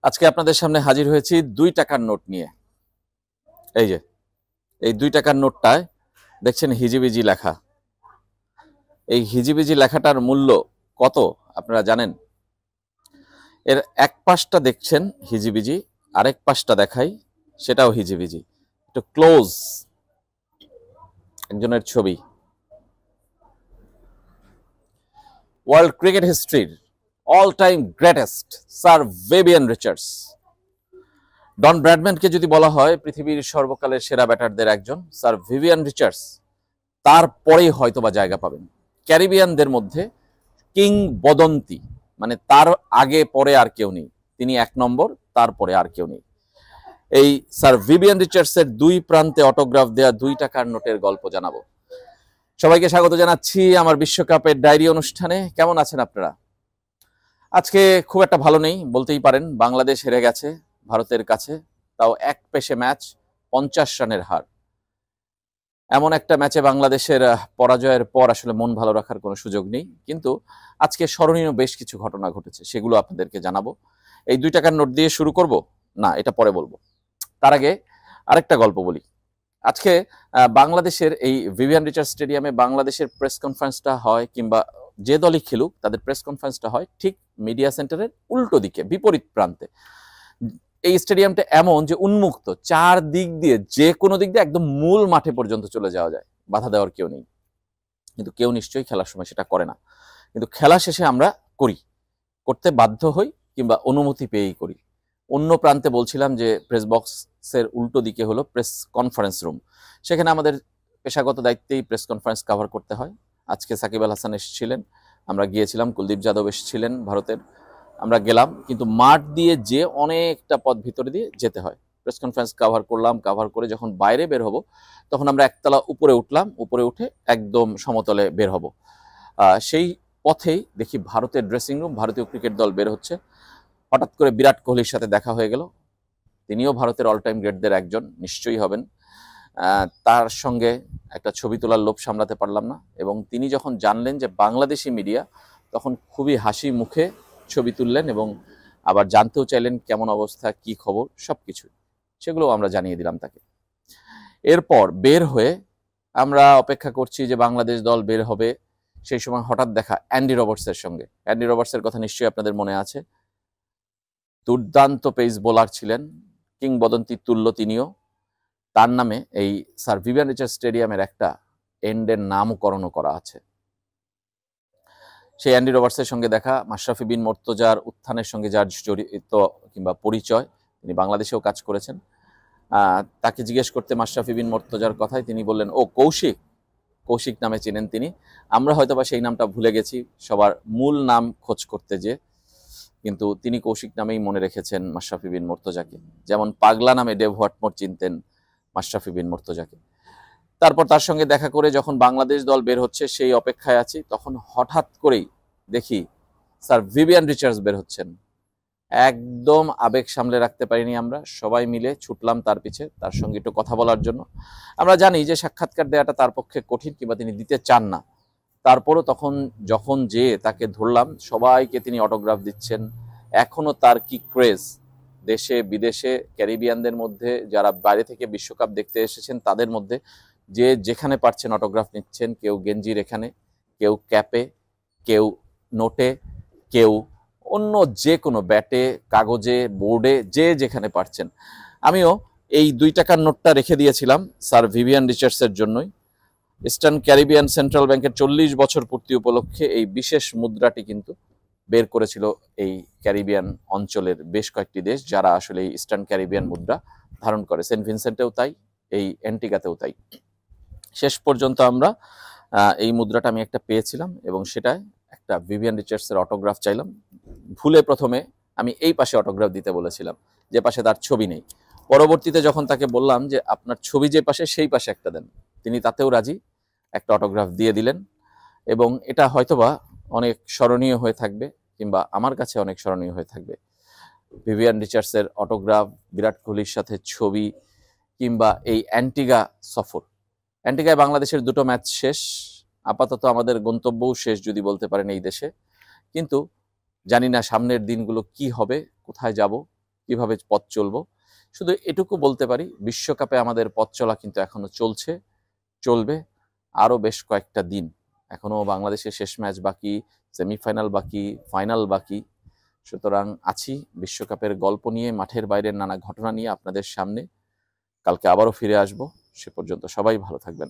আজকে আপনাদের সামনে হাজির হয়েছি 2 টাকার নোট নিয়ে। এই যে এই 2 টাকার নোটটায় দেখছেন হিজিবিজি লেখা। এই হিজিবিজি লেখাটার মূল্য কত আপনারা জানেন? এর এক পাশটা দেখছেন হিজিবিজি, আরেক পাশটা দেখাই, সেটাও হিজিবিজি। একটু ক্লোজ একজনের ছবি। ওয়ার্ল্ড ক্রিকেট হিস্ট্রির all time greatest sir Vivian Richards. Don ব্র্যাডম্যানকে যদি বলা হয় পৃথিবীর সর্বকালের সেরা ব্যাটারদের একজন, স্যার ভিভিয়ান রিচার্ডস তারপরেই হয়তোবা জায়গা পাবেন। ক্যারিবিয়ানদের মধ্যে কিংবদন্তি, মানে তার আগে পরে আর কেউ নেই, তিনি 1 নম্বর, তারপরে আর কেউ নেই। এই স্যার ভিভিয়ান রিচার্ডসের 2 প্রান্তে অটোগ্রাফ দেওয়া 2 টাকার নোটের গল্প জানাবো। সবাইকে স্বাগত জানাচ্ছি আমার বিশ্বকাপের ডায়েরি অনুষ্ঠানে। কেমন আছেন আপনারা? আজকে খুব একটা ভালো নেই বলতেই পারেন। বাংলাদেশ হেরে গেছে ভারতের কাছে, তাও এক পেশে ম্যাচ, 50 রানের হার। এমন একটা ম্যাচে বাংলাদেশের পরাজয়ের পর আসলে মন ভালো রাখার কোনো সুযোগ নেই, কিন্তু আজকে স্মরণীয় বেশ কিছু ঘটনা ঘটেছে, সেগুলো আপনাদেরকে জানাবো। এই 2 টাকার নোট দিয়ে শুরু করব, না এটা পরে বলবো। তার আগে আরেকটা গল্প বলি। আজকে বাংলাদেশের এই ভিভিয়ান রিচার্ডস স্টেডিয়ামে বাংলাদেশের প্রেস কনফারেন্সটা হয়, কিংবা যে দলই খেলুক তাদের প্রেস কনফারেন্সটা হয় ঠিক মিডিয়া সেন্টারের উল্টো দিকে, বিপরীত প্রান্তে। এই স্টেডিয়ামটা এমন যে উন্মুক্ত, 4 দিক দিয়ে যে কোনো দিক দিয়ে একদম মূল মাঠে পর্যন্ত চলে যাওয়া যায়, বাধা দেওয়ার কেউ নেই। কিন্তু কেউ নিশ্চয়ই খেলার সময় সেটা করে না, কিন্তু খেলা শেষে আমরা করি, করতে বাধ্য হই, কিংবা অনুমতি পেয়েই করি। অন্য প্রান্তে বলছিলাম যে প্রেস বক্সের উল্টো দিকে হলো প্রেস কনফারেন্স রুম। সেখানে আমাদের পেশাগত দায়িত্বেই প্রেস কনফারেন্স কভার করতে হয়। আজকে সাকিব আল হাসান এসেছিলেন, আমরা গিয়েছিলাম, কুলদীপ যাদব এসেছিলেন ভারতের, আমরা গেলাম, কিন্তু মাঠ দিয়ে যে অনেকটা পথ ভিতরে দিয়ে যেতে হয়। প্রেস কনফারেন্স কভার করলাম, কভার করে যখন বাইরে বের হব তখন আমরা একতলা উপরে উঠলাম, উপরে উঠে একদম সমতলে বের হব। সেই পথেই দেখি ভারতের ড্রেসিং রুম, ভারতীয় ক্রিকেট দল বের হচ্ছে। হঠাৎ করে বিরাট কোহলির সাথে দেখা হয়ে গেল। তিনিও ভারতের অল টাইম গ্রেটদের একজন, নিশ্চয়ই হবেন। তার সঙ্গে একটা ছবি তোলার লোভ সামলাতে পারলাম না, এবং তিনি যখন জানলেন যে বাংলাদেশি মিডিয়া, তখন খুবই হাসি মুখে ছবি তুললেন এবং আবার জানতেও চাইলেন কেমন অবস্থা, কি খবর, সবকিছু। সেগুলো আমরা জানিয়ে দিলাম তাকে। এরপর বের হয়ে আমরা অপেক্ষা করছি যে বাংলাদেশ দল বের হবে। সেই সময় হঠাৎ দেখা অ্যান্ডি রবার্টসের সঙ্গে। অ্যান্ডি রবার্টসের কথা নিশ্চয়ই আপনাদের মনে আছে। দুর্দান্ত পেস বোলার ছিলেন, কিংবদন্তি তুল্য তিনিও। তার নামে এই স্যার ভিভিয়ান রিচার্ডস স্টেডিয়ামের একটা এন্ডের নামকরণও করা আছে। সেই অ্যান্ডি রবার্টসের সঙ্গে দেখা, মাশরাফি বিন মুর্তজার উত্থানের সঙ্গে যার জড়িত কিংবা পরিচয়, তিনি বাংলাদেশেও কাজ করেছেন। তাকে জিজ্ঞেস করতে মাশরাফি বিন মুর্তজার কথায় তিনি বললেন, ও কৌশিক, কৌশিক নামে চেনেন তিনি। আমরা হয়তোবা সেই নামটা ভুলে গেছি সবার মূল নাম খোঁজ করতে, যে কিন্তু তিনি কৌশিক নামেই মনে রেখেছেন মাশরাফি বিন মুর্তজাকে, যেমন পাগলা নামে ডেভ হোয়াটমোর চিনতেন মাশরাফি বিন মুর্তজাকে। তারপর তার সঙ্গে দেখা করে যখন বাংলাদেশ দল বের হচ্ছে সেই অপেক্ষায় আছি, তখন হঠাৎ করেই দেখি স্যার ভিভিয়ান রিচার্ডস বের হচ্ছেন। একদম আবেগ সামলে রাখতে পারিনি, আমরা সবাই মিলে ছুটলাম তার পিছে, তার সঙ্গে একটু কথা বলার জন্য। আমরা জানি যে সাক্ষাৎকার দেওয়াটা তার পক্ষে কঠিন, কিংবা তিনি দিতে চান না। তারপরও তখন যখন যে তাকে ধরলাম, সবাইকে তিনি অটোগ্রাফ দিচ্ছেন। এখনো তার কি ক্রেজ, দেশে বিদেশে ক্যারিবিয়ানদের মধ্যে, যারা বাইরে থেকে বিশ্বকাপ দেখতে এসেছেন তাদের মধ্যে, যে যেখানে পারছেন অটোগ্রাফ নিচ্ছেন। কেউ গেঞ্জির এখানে, কেউ ক্যাপে, কেউ নোটে, কেউ অন্য যে কোনো ব্যাটে, কাগজে, বোর্ডে, যে যেখানে পারছেন। আমিও এই 2 টাকার নোটটা রেখে দিয়েছিলাম স্যার ভিভিয়ান রিচার্ডসের জন্যই। ইস্টার্ন ক্যারিবিয়ান সেন্ট্রাল ব্যাংকের 40 বছর পূর্তি উপলক্ষে এই বিশেষ মুদ্রাটি কিন্তু বের করেছিল এই ক্যারিবিয়ান অঞ্চলের বেশ কয়েকটি দেশ, যারা আসলে এই ইস্টার্ন ক্যারিবিয়ান মুদ্রা ধারণ করে। সেন্ট ভিনসেন্টেও তাই, এই অ্যান্টিগাতেও তাই। শেষ পর্যন্ত আমরা এই মুদ্রাটা আমি একটা পেয়েছিলাম, এবং সেটায় একটা ভিভিয়ান রিচার্ডসের অটোগ্রাফ চাইলাম। ভুলে প্রথমে আমি এই পাশে অটোগ্রাফ দিতে বলেছিলাম, যে পাশে তার ছবি নেই। পরবর্তীতে যখন তাকে বললাম যে আপনার ছবি যে পাশে, সেই পাশে একটা দেন, তিনি তাতেও রাজি, একটা অটোগ্রাফ দিয়ে দিলেন। এবং এটা হয়তোবা অনেক স্মরণীয় হয়ে থাকবে, কিংবা আমার কাছে অনেক স্মরণীয় হয়ে থাকবে। ভিভিয়ান রিচার্ডসের অটোগ্রাফ, বিরাট কোহলির সাথে ছবি, কিংবা এই অ্যান্টিগা সফর। অ্যান্টিগায় বাংলাদেশের 2টো ম্যাচ শেষ, আপাতত আমাদের গন্তব্যও শেষ যদি বলতে পারেন এই দেশে। কিন্তু জানি না সামনের দিনগুলো কি হবে, কোথায় যাব। কিভাবে পথ চলবো। শুধু এটুকু বলতে পারি, বিশ্বকাপে আমাদের পথ চলা কিন্তু এখনো চলছে, চলবে আরও বেশ কয়েকটা দিন। এখনো বাংলাদেশের শেষ ম্যাচ বাকি, সেমিফাইনাল বাকি, ফাইনাল বাকি। সুতরাং আছি বিশ্বকাপের গল্প নিয়ে, মাঠের বাইরের নানা ঘটনা নিয়ে আপনাদের সামনে। কালকে আবারও ফিরে আসব। সে পর্যন্ত সবাই ভালো থাকবেন।